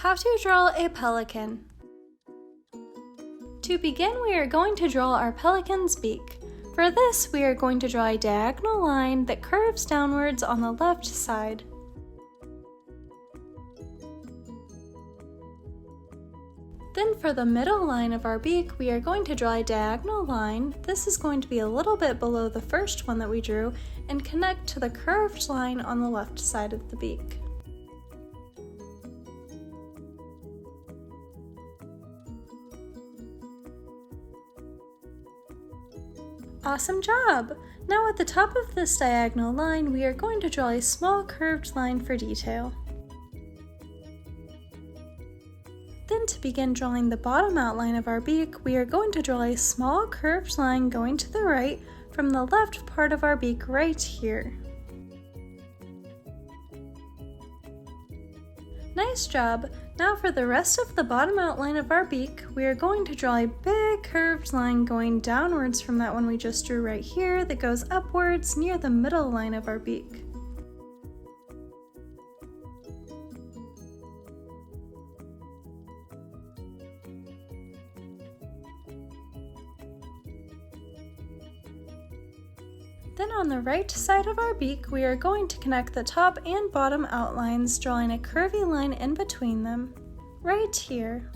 How to draw a pelican. To begin, we are going to draw our pelican's beak. For this, we are going to draw a diagonal line that curves downwards on the left side. Then for the middle line of our beak, we are going to draw a diagonal line. This is going to be a little bit below the first one that we drew and connect to the curved line on the left side of the beak. Awesome job! Now at the top of this diagonal line, we are going to draw a small curved line for detail. Then to begin drawing the bottom outline of our beak, we are going to draw a small curved line going to the right from the left part of our beak right here. Nice job! Now for the rest of the bottom outline of our beak, we are going to draw a big curved line going downwards from that one we just drew right here that goes upwards near the middle line of our beak. Then on the right side of our beak, we are going to connect the top and bottom outlines, drawing a curvy line in between them, right here.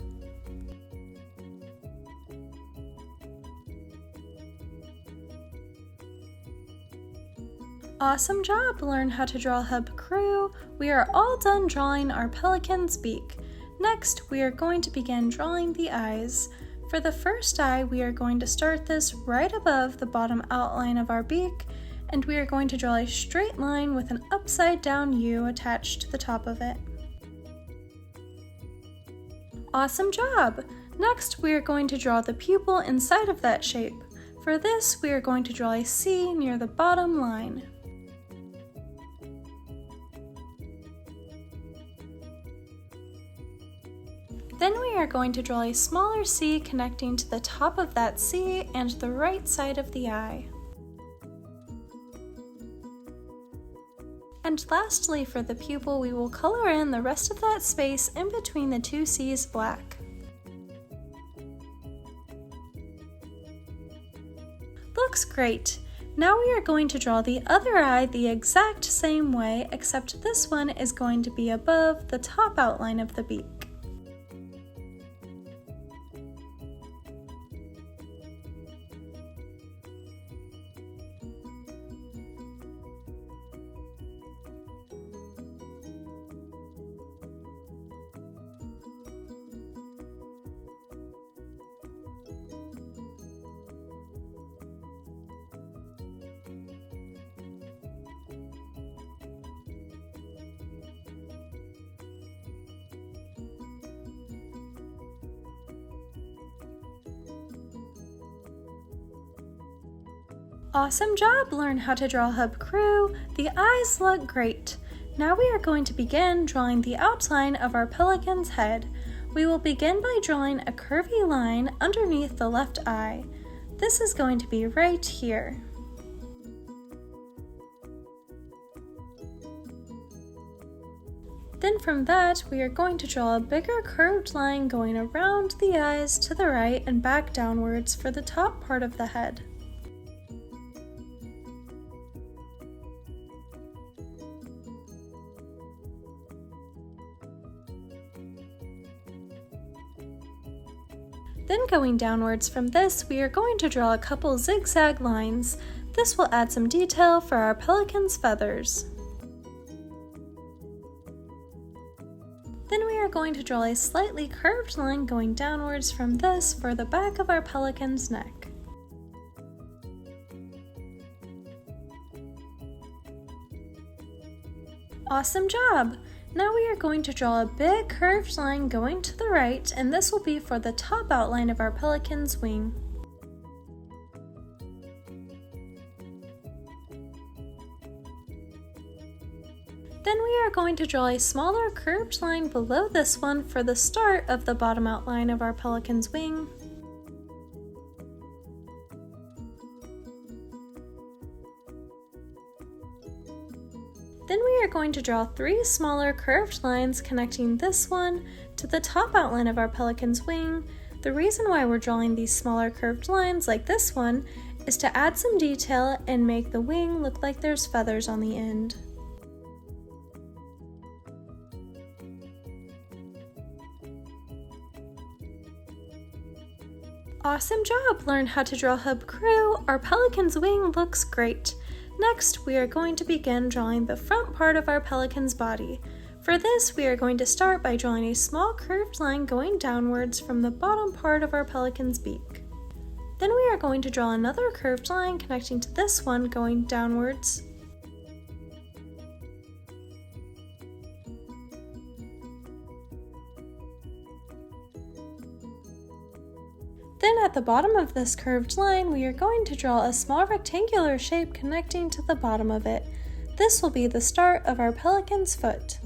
Awesome job! Learn how to draw hub crew. We are all done drawing our pelican's beak. Next, we are going to begin drawing the eyes. For the first eye, we are going to start this right above the bottom outline of our beak, and we are going to draw a straight line with an upside down U attached to the top of it. Awesome job! Next, we are going to draw the pupil inside of that shape. For this, we are going to draw a C near the bottom line. Then we are going to draw a smaller C connecting to the top of that C and the right side of the eye. And lastly, for the pupil, we will color in the rest of that space in between the two C's black. Looks great! Now we are going to draw the other eye the exact same way, except this one is going to be above the top outline of the beak. Awesome job! Learn how to draw hub crew. The eyes look great. Now we are going to begin drawing the outline of our pelican's head. We will begin by drawing a curvy line underneath the left eye. This is going to be right here. Then from that, we are going to draw a bigger curved line going around the eyes to the right and back downwards for the top part of the head. Then going downwards from this, we are going to draw a couple zigzag lines. This will add some detail for our pelican's feathers. Then we are going to draw a slightly curved line going downwards from this for the back of our pelican's neck. Awesome job! Now we are going to draw a big curved line going to the right, and this will be for the top outline of our pelican's wing. Then we are going to draw a smaller curved line below this one for the start of the bottom outline of our pelican's wing. Then we are going to draw 3 smaller curved lines connecting this one, to the top outline of our pelican's wing. The reason why we're drawing these smaller curved lines like this one is to add some detail and make the wing look like there's feathers on the end. Awesome job! Learn how to draw hub crew. Our pelican's wing looks great. Next, we are going to begin drawing the front part of our pelican's body. For this, we are going to start by drawing a small curved line going downwards from the bottom part of our pelican's beak. Then we are going to draw another curved line connecting to this one going downwards. Then at the bottom of this curved line, we are going to draw a small rectangular shape connecting to the bottom of it. This will be the start of our pelican's foot.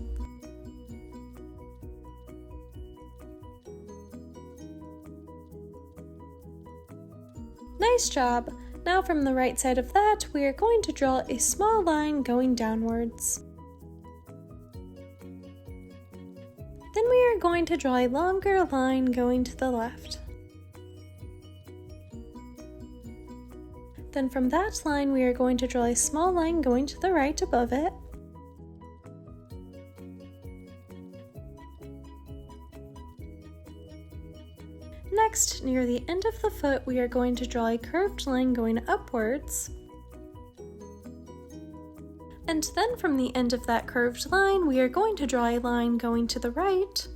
Nice job! Now from the right side of that, we are going to draw a small line going downwards. Then we are going to draw a longer line going to the left. Then from that line, we are going to draw a small line going to the right above it. Next, near the end of the foot, we are going to draw a curved line going upwards. And then from the end of that curved line, we are going to draw a line going to the right.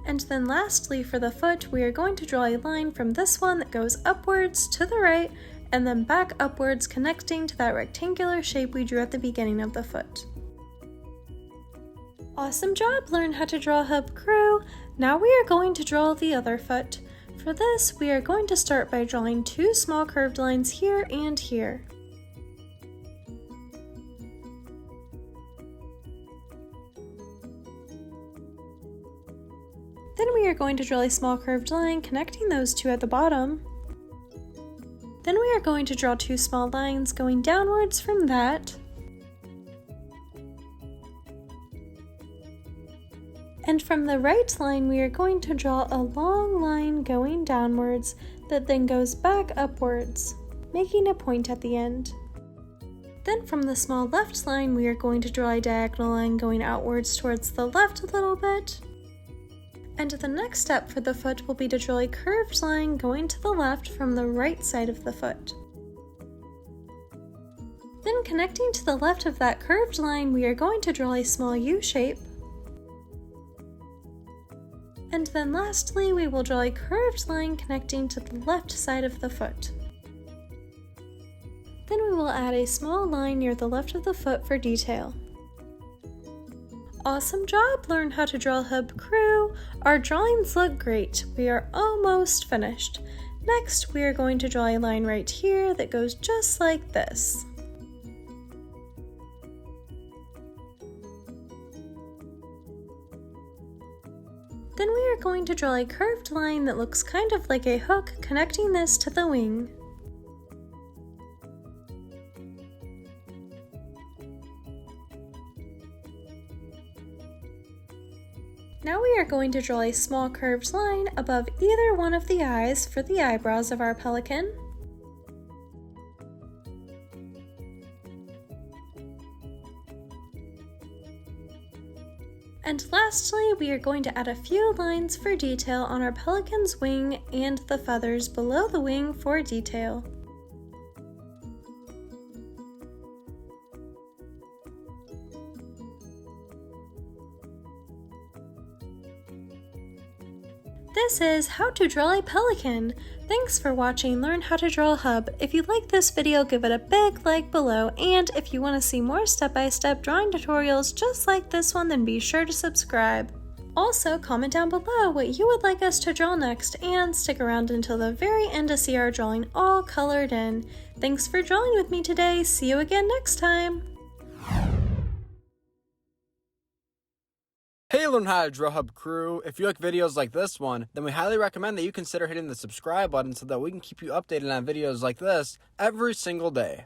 And then lastly, for the foot, we are going to draw a line from this one that goes upwards to the right and then back upwards, connecting to that rectangular shape we drew at the beginning of the foot. Awesome job! Learn how to draw hub crew. Now we are going to draw the other foot. For this, we are going to start by drawing two small curved lines here and here. Then we are going to draw a small curved line connecting those two at the bottom. Then we are going to draw two small lines going downwards from that. And from the right line, we are going to draw a long line going downwards that then goes back upwards, making a point at the end. Then from the small left line, we are going to draw a diagonal line going outwards towards the left a little bit. And the next step for the foot will be to draw a curved line going to the left from the right side of the foot. Then connecting to the left of that curved line, we are going to draw a small U shape. And then lastly, we will draw a curved line connecting to the left side of the foot. Then we will add a small line near the left of the foot for detail. Awesome job! Learn how to draw hub crew. Our drawings look great. We are almost finished. Next, we are going to draw a line right here that goes just like this. Then we are going to draw a curved line that looks kind of like a hook connecting this to the wing. Now we are going to draw a small curved line above either one of the eyes for the eyebrows of our pelican. And lastly, we are going to add a few lines for detail on our pelican's wing and the feathers below the wing for detail. This is how to draw a pelican. Thanks for watching Learn How to Draw a Hub. If you like this video, give it a big like below, and if you want to see more step-by-step drawing tutorials just like this one, then be sure to subscribe. Also, comment down below what you would like us to draw next, and stick around until the very end to see our drawing all colored in. Thanks for drawing with me today. See you again next time. Hey Learn How to Draw Hub crew, if you like videos like this one, then we highly recommend that you consider hitting the subscribe button so that we can keep you updated on videos like this every single day.